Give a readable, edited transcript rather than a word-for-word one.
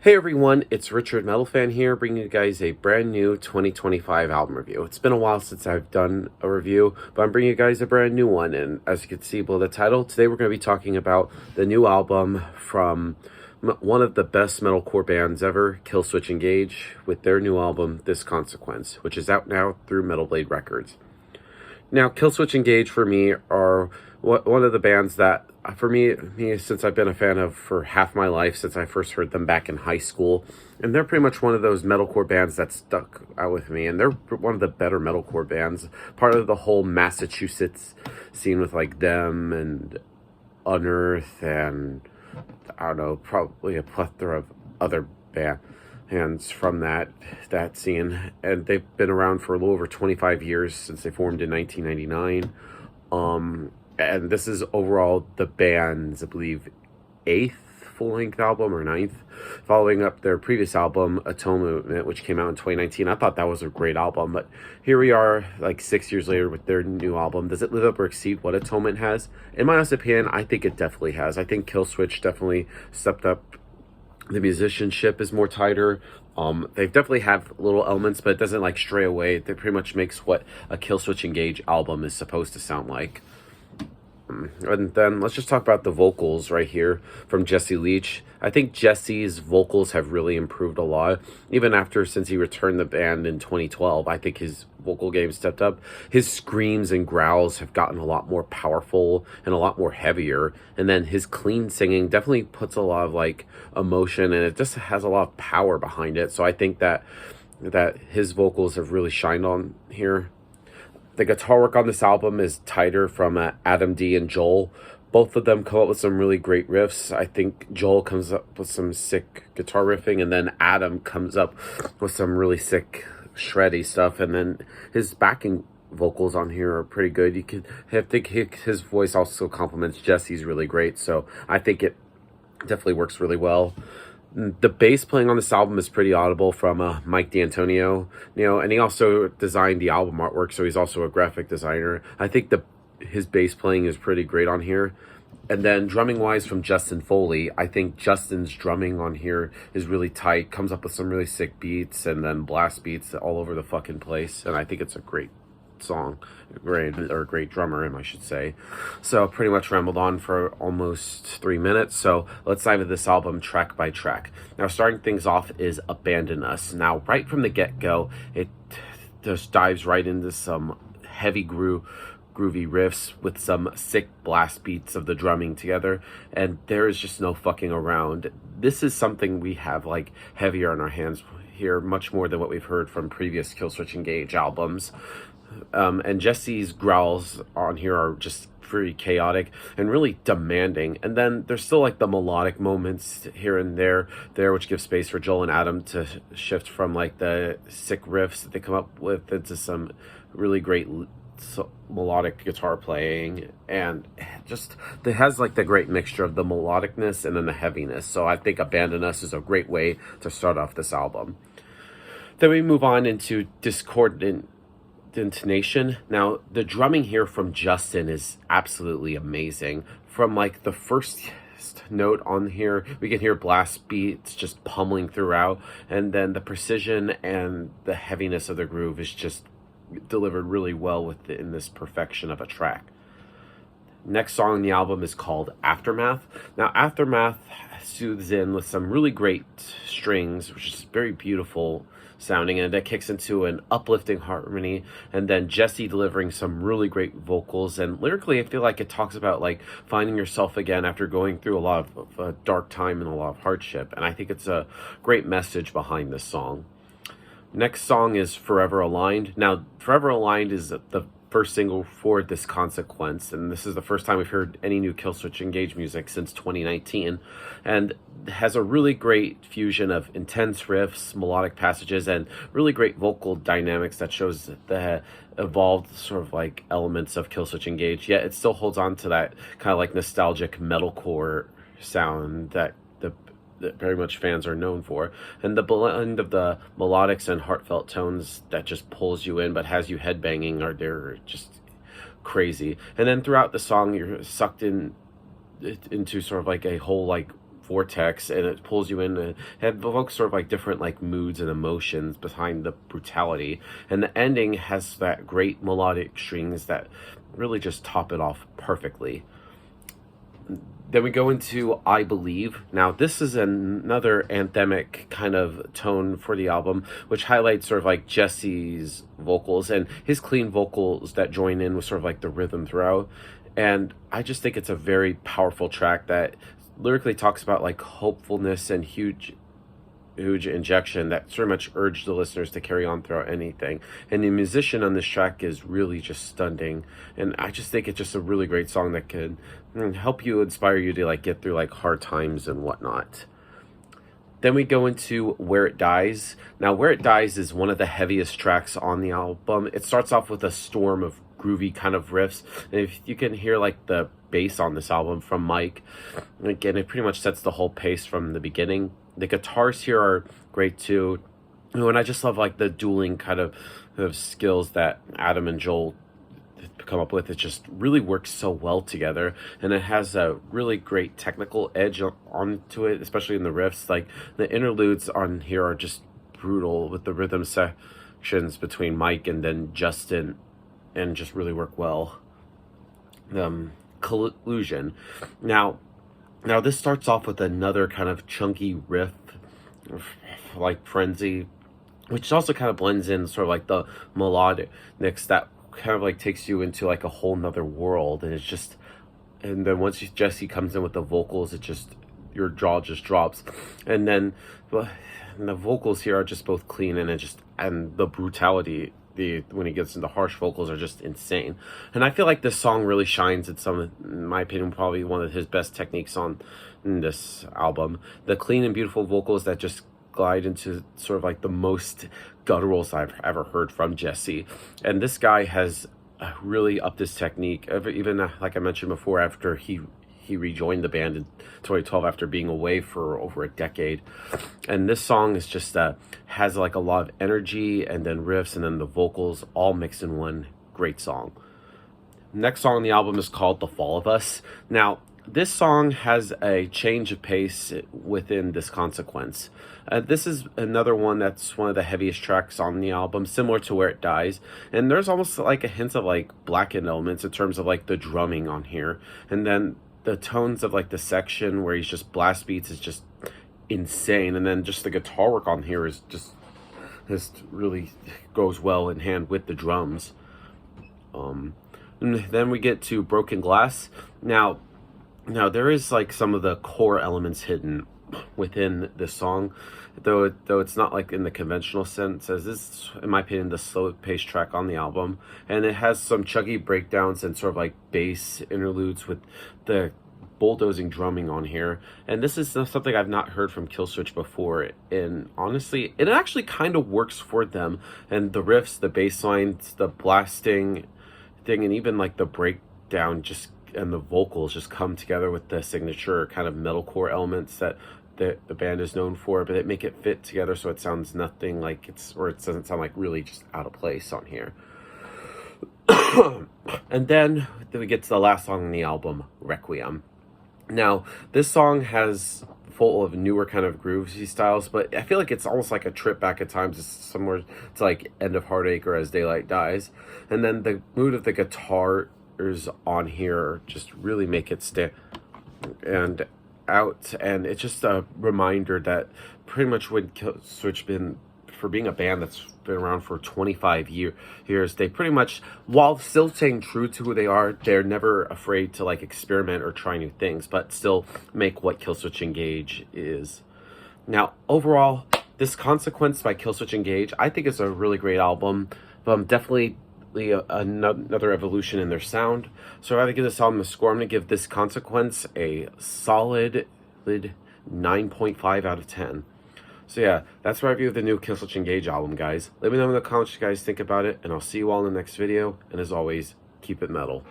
Hey everyone, it's Richard Metal Fan here, bringing you guys a brand new 2025 album review. It's been a while since I've done a review, but I'm bringing you guys a brand new one. And as you can see below the title, today we're going to be talking about the new album from one of the best metalcore bands ever, Killswitch Engage, with their new album, This Consequence, which is out now through Metal Blade Records. Now, Killswitch Engage for me are one of the bands that, for me, since I've been a fan of for half my life, since I first heard them back in high school. And they're pretty much one of those metalcore bands that stuck out with me. And they're one of the better metalcore bands. Part of the whole Massachusetts scene with like them and Unearth and, I don't know, probably a plethora of other bands from that scene. And they've been around for a little over 25 years since they formed in 1999. And this is overall the band's, I believe, 8th full-length album or 9th, following up their previous album, Atonement, which came out in 2019. I thought that was a great album, but here we are, like 6 years later with their new album. Does it live up or exceed what Atonement has? In my honest opinion, I think it definitely has. I think Killswitch definitely stepped up. The musicianship is more tighter. They definitely have little elements, but it doesn't like stray away. It pretty much makes what a Killswitch Engage album is supposed to sound like. And then let's just talk about the vocals right here from Jesse Leach. I think Jesse's vocals have really improved a lot. Even since he returned the band in 2012, I think his vocal game stepped up. His screams and growls have gotten a lot more powerful and a lot more heavier. And then his clean singing definitely puts a lot of like emotion, and it just has a lot of power behind it. So I think that his vocals have really shined on here. The guitar work on this album is tighter from Adam D and Joel. Both of them come up with some really great riffs. I think Joel comes up with some sick guitar riffing, and then Adam comes up with some really sick shreddy stuff. And then his backing vocals on here are pretty good. I think his voice also complements Jesse's really great. So I think it definitely works really well. The bass playing on this album is pretty audible from Mike D'Antonio, and he also designed the album artwork, so he's also a graphic designer. I think his bass playing is pretty great on here. And then drumming wise from Justin Foley, I think Justin's drumming on here is really tight, comes up with some really sick beats and then blast beats all over the fucking place, and I think it's a great song, great drummer, I should say. So pretty much rambled on for almost 3 minutes, so let's dive into this album track by track. Now, starting things off is Abandon Us. Now, right from the get-go, it just dives right into some heavy groovy riffs with some sick blast beats of the drumming together, and there is just no fucking around. This is something we have like heavier on our hands here, much more than what we've heard from previous Killswitch Engage albums. And Jesse's growls on here are just pretty chaotic and really demanding. And then there's still like the melodic moments here and there, which give space for Joel and Adam to shift from like the sick riffs that they come up with into some really great melodic guitar playing. And just it has like the great mixture of the melodicness and then the heaviness. So I think Abandon Us is a great way to start off this album. Then we move on into Discordant Intonation. Now, the drumming here from Justin is absolutely amazing. From like the first note on here, we can hear blast beats just pummeling throughout, and then the precision and the heaviness of the groove is just delivered really well in this perfection of a track. Next song on the album is called Aftermath. Now, Aftermath soothes in with some really great strings, which is very beautiful sounding, and that kicks into an uplifting harmony, and then Jesse delivering some really great vocals. And lyrically, I feel like it talks about like finding yourself again after going through a lot of a dark time and a lot of hardship, and I think it's a great message behind this song. Next song is Forever Aligned. Now, Forever Aligned is the first single for This Consequence, and this is the first time we've heard any new Killswitch Engage music since 2019, and has a really great fusion of intense riffs, melodic passages, and really great vocal dynamics that shows the evolved sort of like elements of Killswitch Engage, yet it still holds on to that kind of like nostalgic metalcore sound that very much fans are known for, and the blend of the melodics and heartfelt tones that just pulls you in but has you headbanging they're just crazy. And then throughout the song, you're sucked into sort of like a whole like vortex, and it pulls you in, and it evokes sort of like different like moods and emotions behind the brutality. And the ending has that great melodic strings that really just top it off perfectly. Then we go into I Believe. Now, this is another anthemic kind of tone for the album, which highlights sort of like Jesse's vocals and his clean vocals that join in with sort of like the rhythm throughout. And I just think it's a very powerful track that lyrically talks about like hopefulness and huge injection that sort of much urged the listeners to carry on throughout anything. And the musician on this track is really just stunning, and I just think it's just a really great song that could help you, inspire you to like get through like hard times and whatnot. Then we go into Where It Dies. Now, Where It Dies is one of the heaviest tracks on the album. It starts off with a storm of groovy kind of riffs, and if you can hear like the bass on this album from Mike, again, it pretty much sets the whole pace from the beginning. The guitars here are great too, and I just love like the dueling kind of skills that Adam and Joel come up with. It just really works so well together, and it has a really great technical edge onto it, especially in the riffs. Like the interludes on here are just brutal with the rhythm sections between Mike and then Justin, and just really work well. Collusion. Now this starts off with another kind of chunky riff, like Frenzy, which also kind of blends in sort of like the melodics that kind of like takes you into like a whole nother world. And it's just, and then once Jesse comes in with the vocals, it just, your jaw just drops. And then the vocals here are just both clean, and it just, and the brutality, when he gets into harsh vocals, are just insane. And I feel like this song really shines at in my opinion, probably one of his best techniques on this album. The clean and beautiful vocals that just glide into sort of like the most gutturals I've ever heard from Jesse. And this guy has really upped his technique, even like I mentioned before, after he rejoined the band in 2012 after being away for over a decade. And this song is just has like a lot of energy, and then riffs, and then the vocals all mixed in one great song. Next song on the album is called The Fall of Us. Now, this song has a change of pace within this consequence. This is another one that's one of the heaviest tracks on the album, similar to Where It Dies. And there's almost like a hint of like blackened elements in terms of like the drumming on here. And then the tones of like the section where he's just blast beats is just insane, and then just the guitar work on here is just really goes well in hand with the drums. And then we get to Broken Glass. Now there is like some of the core elements hidden within this song, though it's not like in the conventional sense, as this, in my opinion, the slow paced track on the album. And it has some chuggy breakdowns and sort of like bass interludes with the bulldozing drumming on here. And this is something I've not heard from Killswitch before, and honestly it actually kind of works for them. And the riffs, the bass lines, the blasting thing, and even like the breakdown just, and the vocals just come together with the signature kind of metalcore elements that the band is known for, but it make it fit together so it sounds nothing like it doesn't sound like really just out of place on here. And then we get to the last song on the album, Requiem. Now, this song has full of newer kind of groovy styles, but I feel like it's almost like a trip back at times, somewhere to like End of Heartache or As Daylight Dies. And then the mood of the guitars on here just really make it stand and out. And it's just a reminder that pretty much when Killswitch been, for being a band that's been around for 25 years, they pretty much, while still staying true to who they are, they're never afraid to like experiment or try new things, but still make what Killswitch Engage is. Now, overall, this Consequence by Killswitch Engage, I think is a really great album. Definitely another evolution in their sound. So I'd rather give this album a score. I'm going to give this Consequence a solid 9.5 out of 10. So yeah, that's my review of the new Killswitch Engage album, guys. Let me know in the comments what you guys think about it, and I'll see you all in the next video. And as always, keep it metal.